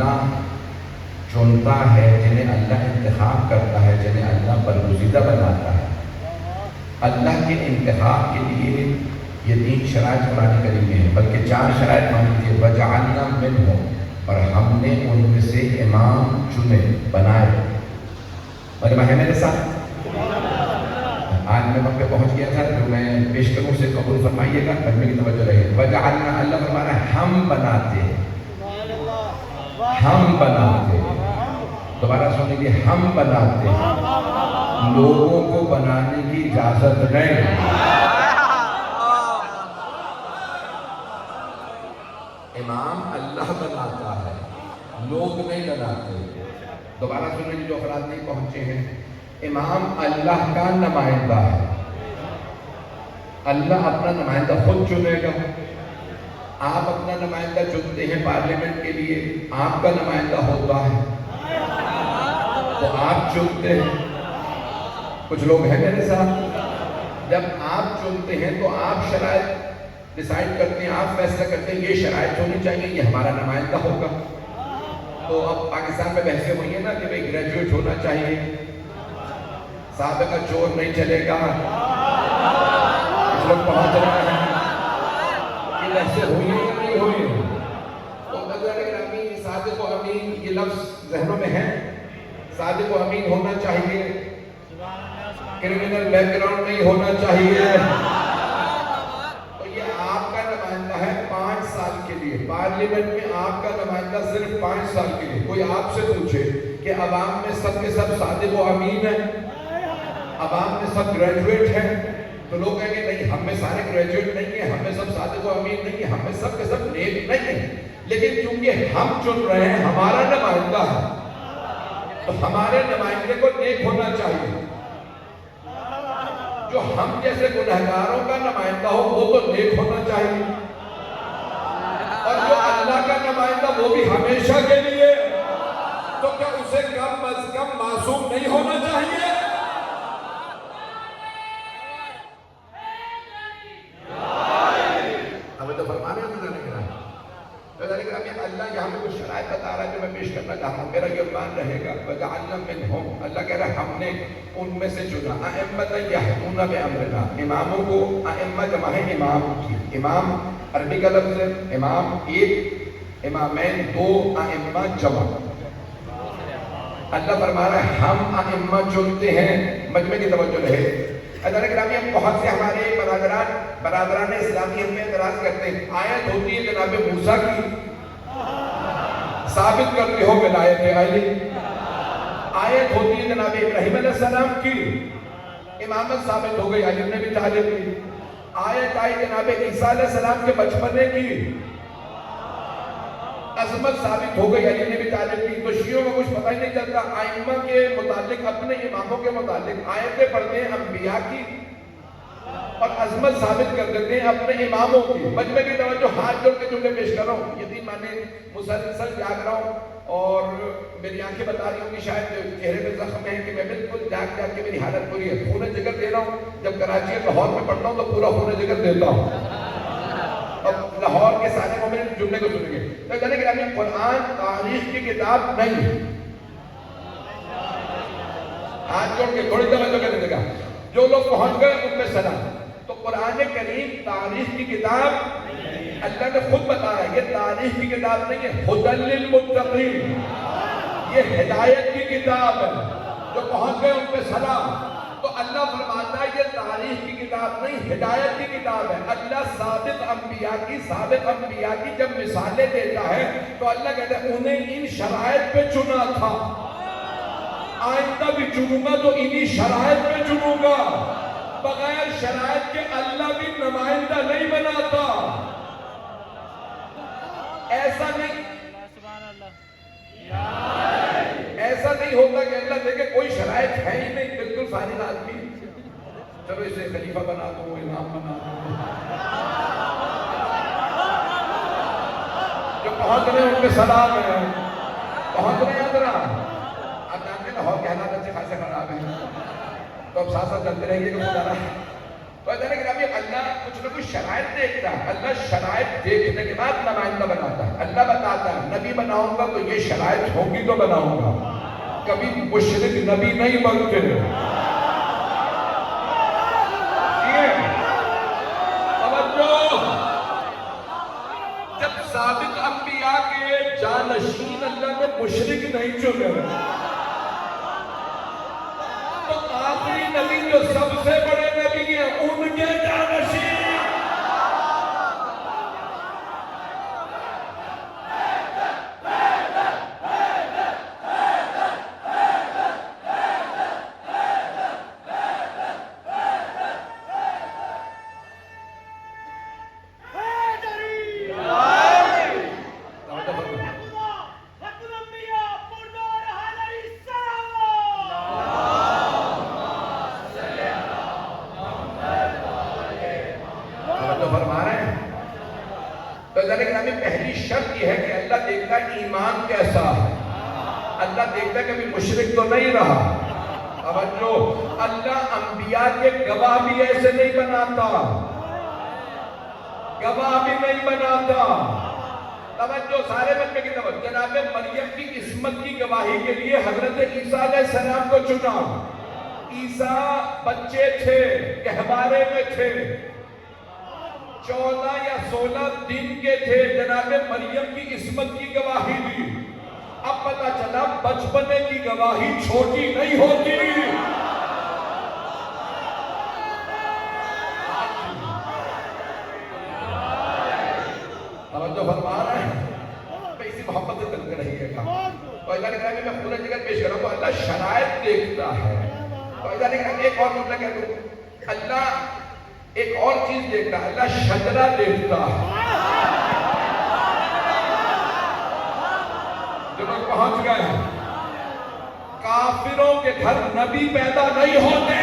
اللہ چنتا ہے، جنہیں اللہ انتخاب کرتا ہے، جنہیں اللہ برگزیدہ بناتا ہے. اللہ کے انتخاب کے لیے یہ 3 شرائط قرآن کریم میں ہیں، بلکہ 4 شرائط مان لیجیے. وَجَعَلْنَا مِنْهُمْ، اور ہم نے ان میں سے امام چنے بنائے. مجمع ہے میرے ساتھ؟ آج میں وقت پہ پہنچ گیا تھا، جو میں پیش کروں اسے قبول فرمائیے گا، مجمع کی توجہ رہے. وَجَعَلْنَا، اللہ فرما رہا ہے ہم بناتے ہیں، ہم بناتے ہیں. دوبارہ سن لیجیے، ہم بناتے ہیں، لوگوں کو بنانے کی اجازت نہیں. امام اللہ بناتا ہے، لوگ نہیں بناتے. دوبارہ سن لیجیے جو افراد نہیں پہنچے ہیں، امام اللہ کا نمائندہ ہے. اللہ اپنا نمائندہ خود چنے گا. آپ اپنا نمائندہ چنتے ہیں پارلیمنٹ کے لیے، آپ کا نمائندہ ہوتا ہے تو آپ چنتے ہیں. کچھ لوگ ہیں میرے ساتھ؟ جب آپ چنتے ہیں تو آپ شرائط ڈیسائیڈ کرتے ہیں، آپ فیصلہ کرتے ہیں یہ شرائط ہونی چاہیے، یہ ہمارا نمائندہ ہوگا. تو اب پاکستان میں بحثیں ہوئی ہیں نا کہ بھئی گریجویٹ ہونا چاہیے، سابقہ چور نہیں چلے گا. کچھ لوگ پہنچ رہے ہیں، یہ بحثیں ہوئی ہیں یا نہیں ہوئی ہیں؟ تو اگر امین، صادق و امین یہ لفظ ذہنوں میں ہے. صادق و امین ہونا چاہیے، کرمنل بیک گراؤنڈ نہیں ہونا چاہیے. تو یہ آپ کا نمائندہ ہے 5 سال کے لیے. پارلیمنٹ میں آپ کا نمائندہ صرف 5 سال کے لیے. کوئی آپ سے پوچھے کہ عوام میں سب کے سب صادق و امین ہیں، عوام میں سب گریجویٹ ہیں، تو لوگ کہیں گے نہیں، ہم میں سارے گریجویٹ نہیں ہیں، ہم میں سب صادق و امین نہیں ہیں، ہم میں سب کے سب نیک نہیں ہیں. لیکن چونکہ ہم چن رہے ہیں، ہمارا نمائندہ ہے، تو ہمارے نمائندے کو نیک ہونا چاہیے. جو ہم جیسے گنہگاروں کا نمائندہ ہو وہ تو نیک ہونا چاہیے، اور جو اللہ کا نمائندہ وہ بھی ہمیشہ کے لیے، تو کیا اسے کم از کم معصوم نہیں ہونا چاہیے؟ ہمیں تو فرمانے میں نظر نہیں رہا. اللہ یہاں میں کچھ شرائط بتا رہا ہے جو میں پیش کرنا چاہتا ہوں، میرا یہ مان رہے گا. وَجَعَلْنَا مِنْهُمْ، اللہ کہہ رہا ہے ہم نے ان میں سے چنا. أَئِمَّةً يَهْدُونَ بِأَمْرِنَا، اماموں کو. ائمہ جمع ہے امام کی. امام عربی کا لفظ ہے، امام 1، امامین 2، ائمہ جمع. اللہ فرما رہا ہے ہم ائمہ چنتے ہیں. مجمع کی توجہ رہے. حضرت گرامی، ہم بہت سے ہمارے برادران اسلامی ہم میں اعتراض کرتے ہیں. آیت ہوتی ہے جناب موسیٰ کی، ثابت کرتے ہو ولایت علی. آیت ہوتی ہے جناب ابراہیم علیہ السلام کی، امامت ثابت ہو گئی علی بن ابی طالب کی. آیت آئی جناب عیسیٰ علیہ السلام کے بچپنے کی، عظمت ثابت ہو گئی علی بن ابی طالب کی. تو شیعوں کو کچھ پتہ ہی نہیں چلتا، ائمہ کے متعلق، اپنے اماموں کے متعلق آیتیں پڑھتے ہیں انبیاء کی اور عظمت ثابت کر دیتے ہیں اپنے اماموں کی. مجمع کی توجہ، ہاتھ جوڑ کے جملے پیش کر رہا ہوں. یقین مانے مسلسل جاگ رہا ہوں اور میری آنکھیں بتا رہی ہوں کہ شاید چہرے پہ زخم ہے کہ میں بالکل جاگ کے میری حالت بری ہے. خون جگر دے رہا ہوں. جب کراچی لاہور میں پڑھتا ہوں تو پورا خون جگر دیتا ہوں. اب لاہور کے سارے مومن جملے کو سنیں گے. تو کہنے کہ ابھی قرآن تاریخ کی کتاب نہیں. ہاتھ جوڑ کے تھوڑی توجہ کرنے لگا. جو لوگ پہنچ گئے ان میں سلام. تو قرآن کریم تاریخ کی کتاب، اللہ نے خود بتا رہا ہے یہ تاریخ کی کتاب نہیں ہے، ھدی للمتقین، یہ ہدایت کی کتاب ہے. جو پہنچ گئے ان پہ سلام. تو اللہ فرماتا ہے یہ تاریخ کی کتاب نہیں، ہدایت کی کتاب ہے. اللہ سابق انبیاء کی جب مثالیں دیتا ہے تو اللہ کہتا ہے انہیں ان شرائط پہ چنا تھا، آئندہ بھی چنوں گا تو انہی شرائط پہ چنوں گا. بغیر شرائط کے اللہ بھی نمائندہ نہیں بناتا. ایسا نہیں ہوتا کہ اللہ دیکھے کوئی شرائط ہے ہی نہیں، بالکل فارغ آدمی، چلو اسے خلیفہ بنا دو، امام بنا دو. جو پہنچ رہے ہیں ان پہ سلام ہے. پہنچ رہے ہیں ذرا. لاہور کے حالات اچھے خاصے خراب ہیں تو اب ساتھ ساتھ چلتے رہیں گے کہ گزارا تو اللہ کچھ نہ کچھ شرائط دیکھتا ہے. اللہ شرائط دیکھنے کے بعد نمائندہ بناتا ہے. اللہ بتاتا ہے نبی بناؤں گا تو یہ شرائط ہوگی تو بناؤں گا. کبھی مشرک نبی نہیں بنتے. جب سابق انبیاء کے جانشین اللہ نے مشرک نہیں چنے تو آخری نبی جو سب سے بڑے نبی ہیں ان کے جانشین پہلی شرط یہ ہے کہ اللہ دیکھتا ہے ایمان کیسا ہے. اللہ دیکھتا ہے کہ ابھی مشرک تو نہیں رہا. توجہ, اللہ انبیاء کے گواہ بھی ایسے نہیں بناتا, گواہ بھی نہیں بناتا. توجہ, سارے بچے کی توجہ. جناب مریم کی عصمت کی گواہی کے لیے حضرت عیسیٰ علیہ السلام کو چنا. عیسیٰ بچے تھے, گہوارے میں تھے, 14 یا 16 دن کے تھے. جناب مریم کی عصمت کی گواہی دی. اب پتا چلا بچپنے کی گواہی چھوٹی نہیں ہوتی. توجہ فرما رہے ہیں, میں اسی محبت سے تلک رہیے گا. تو اللہ نے کہا کہ میں پورا جگہ پیش کروں تو اللہ شرائط دیکھتا ہے. تو اللہ نے کہا ایک اور مطلب کہہ دوں, اللہ ایک اور چیز دیکھتا ہے, اللہ شجرہ دیکھتا ہے. جو لوگ پہنچ گئے ہیں, کافروں کے گھر نبی پیدا نہیں ہوتے.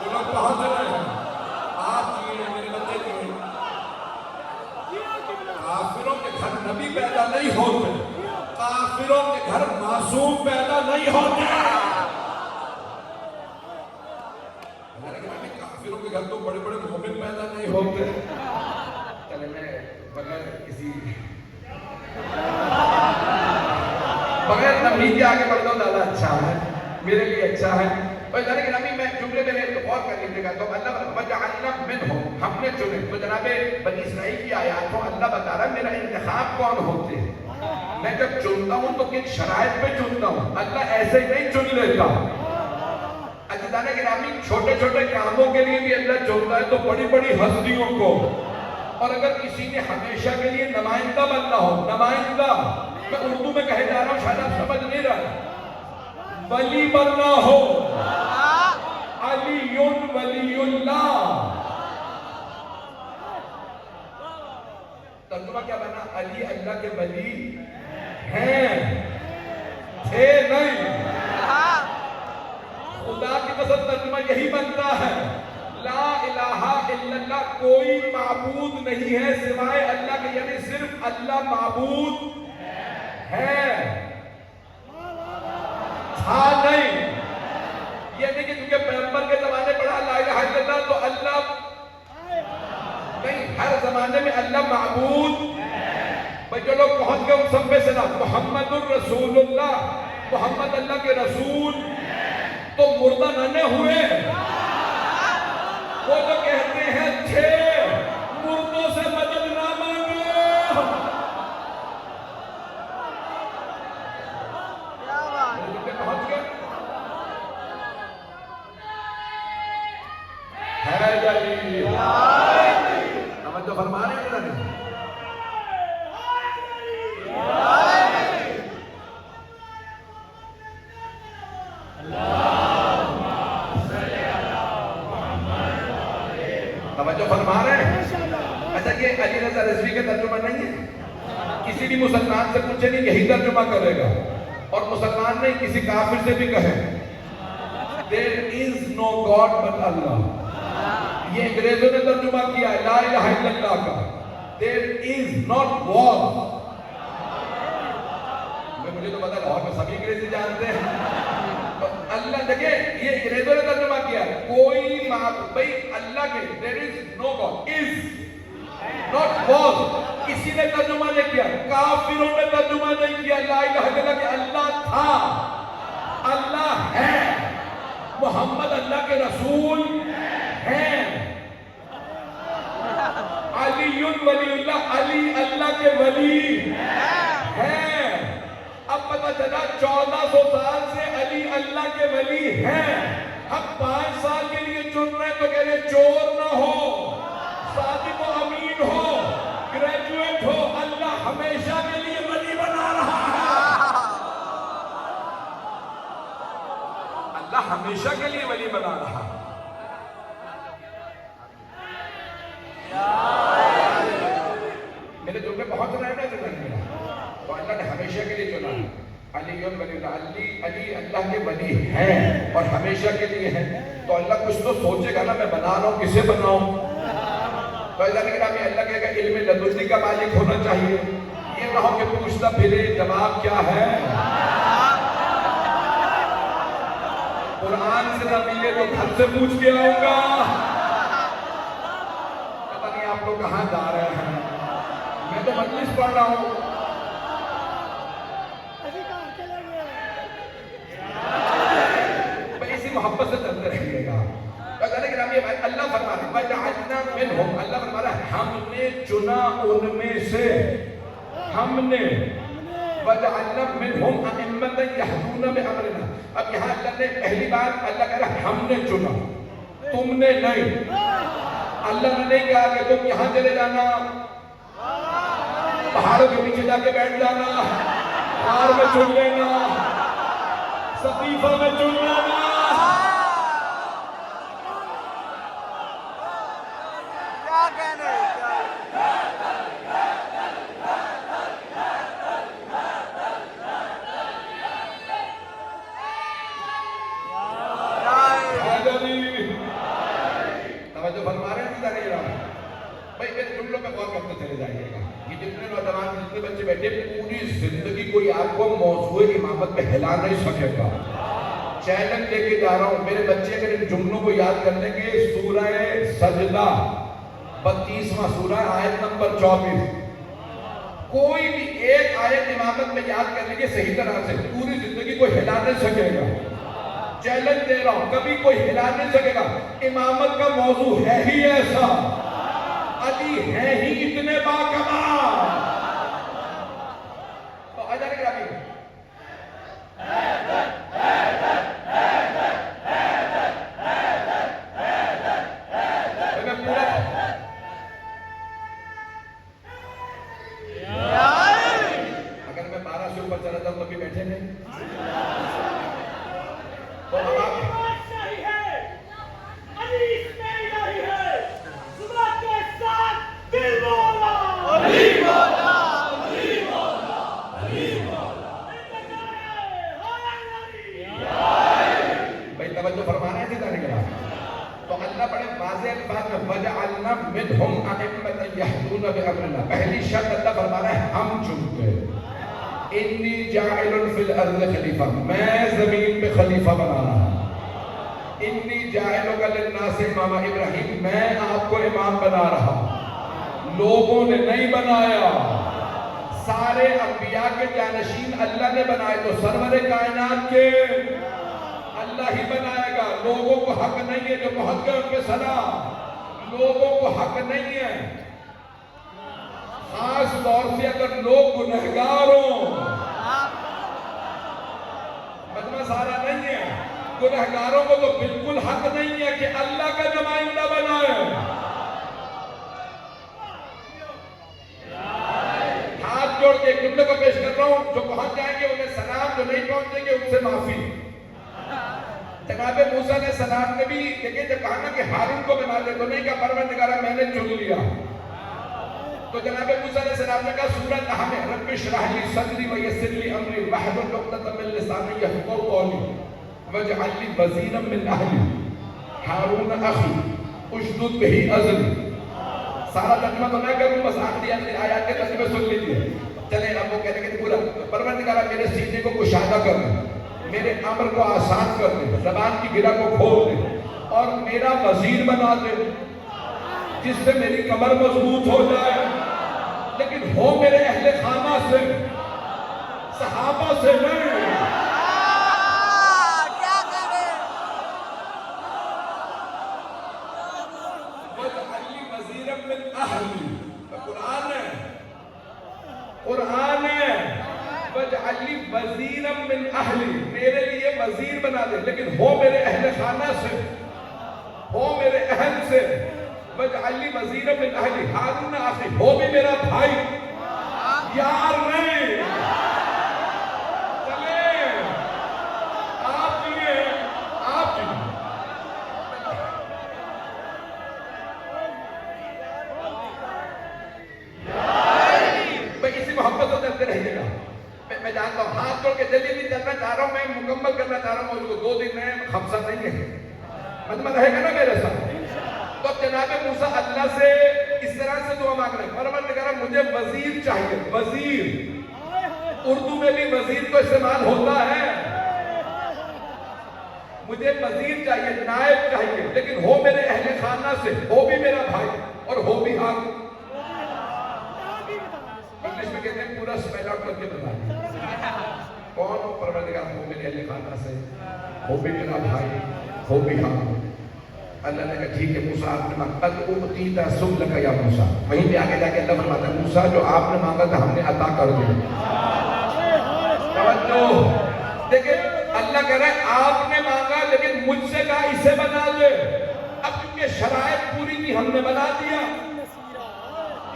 جو لوگ پہنچ رہے ہیں, آپ چیئے میرے بچے چیئے, کافروں کے گھر نبی پیدا نہیں ہوتے, کافروں کے گھر معصوم پیدا نہیں ہوتے. کافروں کے گھر تو بڑے بڑے مومن پیدا نہیں ہوتے. چلے میں بغیر کسی بغیر تمہید کے آگے بڑھ دو, زیادہ اچھا ہے, میرے لیے اچھا ہے. اور جانے کہ نبی میں جملے میں غور کر لیجیے گا. تو اللہ وجعلنا منہم, ہم نے چنے. تو جناب بنی اسرائیل کی آیاتوں اللہ بتا رہا ہے میرا انتخاب کون ہوتے ہیں. میں جب چنتا ہوں تو کن شرائط پہ چنتا ہوں. اللہ ایسے ہی نہیں چن لیتا. اجدانے کے نامی چھوٹے چھوٹے کاموں کے لیے بھی اللہ چنتا ہے, تو بڑی بڑی ہستیوں کو. اور اگر کسی نے ہمیشہ کے لیے نمائندہ بننا ہو, نمائندہ میں اردو میں کہے جا رہا ہوں, شاید آپ سمجھ نہیں رہا, ولی بننا ہو, علی ولی اللہ. ترجمہ کیا بنا, علی اللہ کے ولی ہیں, تھے نہیں. خدا کی قسم ترجمہ یہی بنتا ہے, لا الہ الا اللہ, کوئی معبود نہیں ہے سوائے اللہ کے, یعنی صرف اللہ معبود ہے, تھا نہیں. یہ نہیں کہ کیونکہ پیغمبر کے زمانے پڑھا لا الہ الا اللہ تو اللہ نہیں, ہر زمانے میں اللہ معبود. بھائی جو لوگ پہنچ گئے ان سب میں سے نا, محمد الرسول اللہ, محمد اللہ کے رسول. تو مردہ ننے ہوئے, وہ جو کہتے ہیں تھے, مردوں سے مدد نہ مانگو. پہنچ گئے ہے جلی ہم جو فرما رہے ہیں نہیں. توجہ فرما رہے ہیں. اچھا یہ علی رضا رضوی کا ترجمہ نہیں ہے, کسی بھی مسلمان سے پوچھے نہیں یہی ترجمہ کرے گا. اور مسلمان نہیں, کسی کافر سے بھی کہے there is no God but Allah. یہ انگریزوں نے ترجمہ کیا لا الہ الا اللہ کا, there is not war. مجھے تو پتا لاہور میں سبھی انگریزی جانتے ہیں. اللہ دیکھیں یہ انگریزوں نے ترجمہ کیا, کوئی محفوظ. کسی نے ترجمہ نہیں کیا, کافروں نے ترجمہ نہیں کیا لا الہ الا اللہ کہ اللہ تھا, اللہ ہے, محمد اللہ کے رسول ہیں, علی ولی اللہ, علی اللہ کے ولی ہیں. اب پتہ چلا 1400 سال سے علی اللہ کے ولی ہیں. اب 5 سال کے لیے چن رہے تو کہہ رہے چور نہ ہو, صادق و امین ہو, گریجویٹ ہو, اللہ ہمیشہ کے لیے ولی بنا رہا ہے. اللہ ہمیشہ کے لیے ولی بنا رہا ہے. میرے جملے پہنچ رہے ہیں نا جنہیں تو اللہ نے ہمیشہ کے لیے چنا. علی ولی اللہ, علی اللہ کے ولی ہیں اور ہمیشہ کے لیے ہیں. تو اللہ کچھ تو سوچے گا نا, میں بنا رہا ہوں کسے بناؤں. تو اللہ نے کہا اللہ کہے گا علم لدنی کا مالک ہونا چاہیے. یہ نہ ہو کہ پوچھتا پھرے جواب کیا ہے. قرآن سے نہ ملے تو گھر سے پوچھ کے آؤں گا. پتہ نہیں آپ لوگ کہاں جا رہے ہیں, میں تو مجلس پڑھ رہا ہوں. اسی محبت سے چلتے رہیے گا. اللہ فرما رہا ہے وَجَعَلْنَا مِنْهُمْ, اللہ فرما رہا ہے ہم نے چنا ان میں سے, ہم نے وَجَعَلْنَا مِنْهُمْ أَئِمَّةً يَهْدُونَ بِأَمْرِنَا. اب یہاں اللہ نے پہلی بات اللہ کہہ رہا ہے ہم نے چنا, تم نے نہیں. اللہ نے نہیں کہا کہ تم یہاں چلے جانا, پہاڑوں کے پیچھے جا کے بیٹھ جانا, پہاڑ میں چن لینا, سقیفہ میں چن لینا. توجہ فرما رہے ہیں نہیں رہا بھائی, میرے جملوں پہ غور کرتے چلے جائیے گا. یہ جتنے نوجوان جتنے بچے بیٹھے پوری زندگی کوئی آپ کو موضوع امامت پہ ہلا نہیں سکے گا. چیلنج لے کے جا رہا ہوں, میرے بچے اگر ان جملوں کو یاد کر لیں گے, سورہ سجدہ 32واں سورہ آیت نمبر 24, کوئی بھی ایک آیت امامت میں یاد کر لیں گے صحیح طرح سے, پوری زندگی کو ہلا نہیں سکے گا. چیلنج دے رہا ہوں, کبھی کوئی ہلا نہیں سکے گا. امامت کا موضوع ہے ہی ایسا, علی ہے ہی اتنے باکمال. تو آ جانے گا ابھی اگر میں 12 سے اوپر چلا جاؤں تو بھی بیٹھے نہیں. توجہ فرما رہے ہیں جانے کے بعد تو اللہ بڑے واضح الفاظ میں وَجَعَلْنَا مِنْهُمْ أَئِمَّةً يَهْدُونَ بِأَمْرِنَا, پہلی شرط اللہ فرما رہا ہے ہم چنتے. اِنِّي جَاعِلٌ فِي الْأَرْضِ خلیفہ, میں زمین پہ خلیفہ بنا رہا ہوں. اِنِّي جَاعِلُكَ لِلنَّاسِ امام ابراہیم, میں آپ کو امام بنا رہا ہوں. لوگوں نے نہیں بنایا, سارے انبیاء کے جانشین اللہ نے بنائے, تو سرور کائنات کے اللہ ہی بنائے گا. لوگوں کو حق نہیں ہے, جو بہت گئے ان پہ سلام, لوگوں کو حق نہیں ہے. خاص طور سے اگر لوگ گنہگار ہوں, مجمع سارا نہیں ہے, گنہگاروں کو تو بالکل حق نہیں ہے کہ اللہ کا نمائندہ بنائے. ہاتھ جوڑ کے ایک جملے کو پیش کر رہا ہوں, جو پہنچ جائیں گے انہیں سلام, جو نہیں پہنچیں گے ان سے معافی. جناب موسیٰ علیہ السلام نے بھی دیکھیں جب کہا نا کہ ہارون کو بنا دے, تو نہیں کہا پروردگارہ میں نے چن لیا. تو جناب موسیٰ علیہ السلام نے کہا سورۃ نحل میں رب اشرح لی صدری ویسر لی امری واحلل عقدۃ من لسانی یفقهوا قولی واجعل لی وزیرا من اہلی ہارون اخی اشدد بہ ازری. سارا ترجمہ تو میں کروں, بس آخری آیات کے ترجمے سن لیجیے. چلیں اب وہ کہتے کہ پورا پروردگارہ میرے سینے کو کشادہ کر دے, میرے امر کو آسان کر دے, زبان کی گرہ کو کھول دے, اور میرا وزیر بنا دے جس سے میری کمر مضبوط ہو جائے. ہو میرے اہل خانہ سے، صحابہ سے نہیں۔ وَاجْعَلْ لِي وَزِيرًا مِّنْ أَهْلِي، قرآن ہے، قرآن ہے، وَاجْعَلْ لِي وَزِيرًا مِّنْ أَهْلِي، میرے لیے وزیر بنا دے، لیکن ہو میرے اہل خانہ سے، ہو میرے اہل سے۔ وَاجْعَلْ لِي وَزِيرًا مِّنْ أَهْلِي، ہارون اخی، ہو بھی میرا بھائی، یار نہیں۔ چلیں آپ کیے، آپ کیے۔ میں اسی محبت سے چلتے رہیے گا۔ میں جانتا ہوں ہاتھ توڑ کے جلدی نہیں چلنا چاہ رہا ہوں، میں مکمل کرنا چاہ رہا ہوں، مجھے 2 دن میں خمسہ نہیں ہے، مجمع رہے گا نا میرے ساتھ۔ تو جناب موسیٰ اللہ سے اس طرح سے دعا مانگ رہے ہیں، پروردگار مجھے وزیر چاہیے، وزیر۔ اردو میں بھی وزیر تو استعمال ہوتا ہے، مجھے وزیر چاہیے، نائب چاہیے، لیکن ہو میرے اہل خانہ سے، ہو بھی میرا بھائی اور ہو بھی ہارون۔ انگلش میں کہتے ہیں پورا سپیل آؤٹ کر کے بتا دیا کون ہو پروردگار، ہو میرے اہل خانہ سے، ہو بھی میرا بھائی، ہو بھی ہارون۔ اللہ نے کہا ٹھیک ہے موسیٰ، آپ نے مانگا، قَدْ أُوتِيتَ سُؤْلَكَ يَا موسیٰ۔ وہیں پہ آگے جا کے اللہ فرماتا ہے موسیٰ جو آپ نے مانگا تھا ہم نے عطا کر دیا۔ توجہ دیکھیں، اللہ کہہ رہا ہے آپ نے مانگا لیکن مجھ سے کہا اسے بنا دے۔ اب کیونکہ شرائط پوری تھی ہم نے بنا دیا۔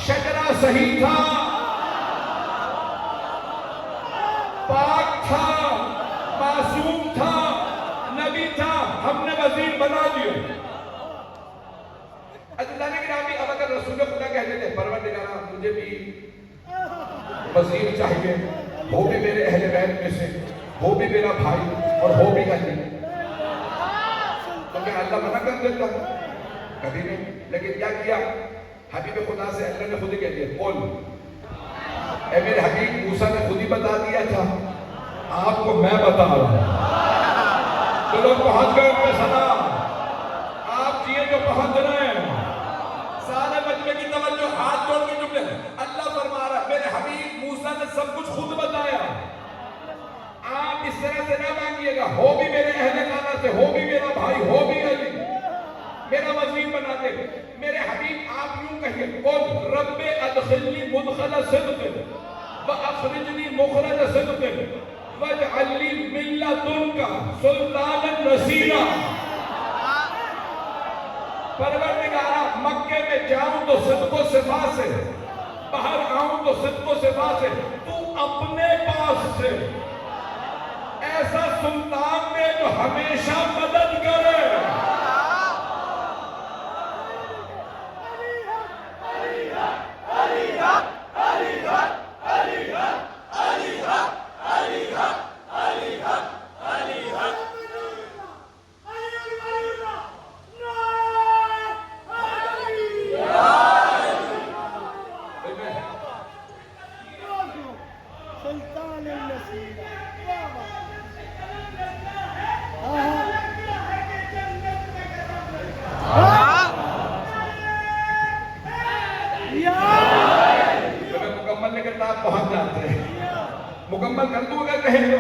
شجرہ صحیح تھا، پاک تھا، معصوم تھا، نبی تھا، ہم نے وزیر بنا دیا۔ اللہ نے گرامی اب اگر رسول خدا کہتے تھے پروردگار مجھے بھی وزیر چاہیے، ہو بھی میرے اہل بیت میں سے، ہو بھی میرا بھائی اور ہو بھی علی، تو کیا اللہ منع کر دیتا؟ کبھی نہیں۔ لیکن کیا کیا حبیب خدا سے اللہ نے خود ہی کہہ دیا قول، اے میرے حبیب موسیٰ نے خود ہی بتا دیا تھا، آپ کو میں بتا رہا ہوں۔ جو لوگ پہنچ گئے ان پہ سلام، آپ چیئے جو پہنچ رہے ہیں، سارے مجمع کی توجہ، ہاتھ جوڑ کے جملے، اللہ فرما رہا ہے میرے حبیب موسیٰ نے سب کچھ خود بتایا، آپ اس طرح سے نہ مانگیے گا، ہو بھی میرے اہل خانہ سے، ہو بھی میرا بھائی، ہو بھی علی، میرا وزیر بنا دے۔ میرے حبیب آپ یوں کہیے قل رب ادخلنی مدخل صدق واخرجنی مخرج صدق واجعل لی من لدنک سلطانا نصیرا۔ پروردگارا مکے میں جاؤں تو صدق و صفا سے، باہر آؤں تو صدق و صفا سے، تو اپنے پاس سے ایسا سلطان دے جو ہمیشہ مدد کرے۔ پہنچ جاتے ہیں، مکمل کر دوں اگر کہیں تو۔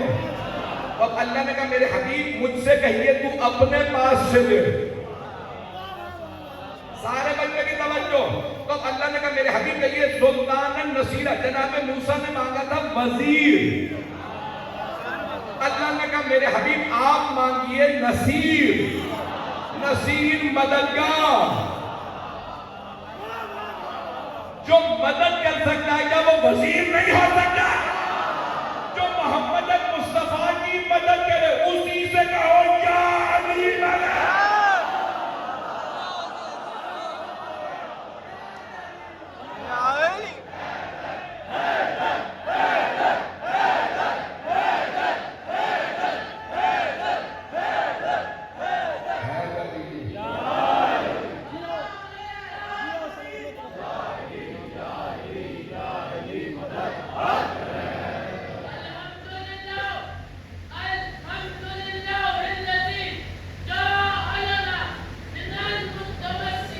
اور اللہ نے کہا میرے حبیب مجھ سے کہیے تو اپنے پاس سے دے، سارے بندے کی توجہ۔ تو اللہ نے کہا میرے حبیب کہیے سلطانا نصیرا، جناب موسیٰ نے مانگا تھا وزیر، اللہ نے کہا میرے حبیب آپ مانگیے نصیر، نصیر مددگار، جو مدد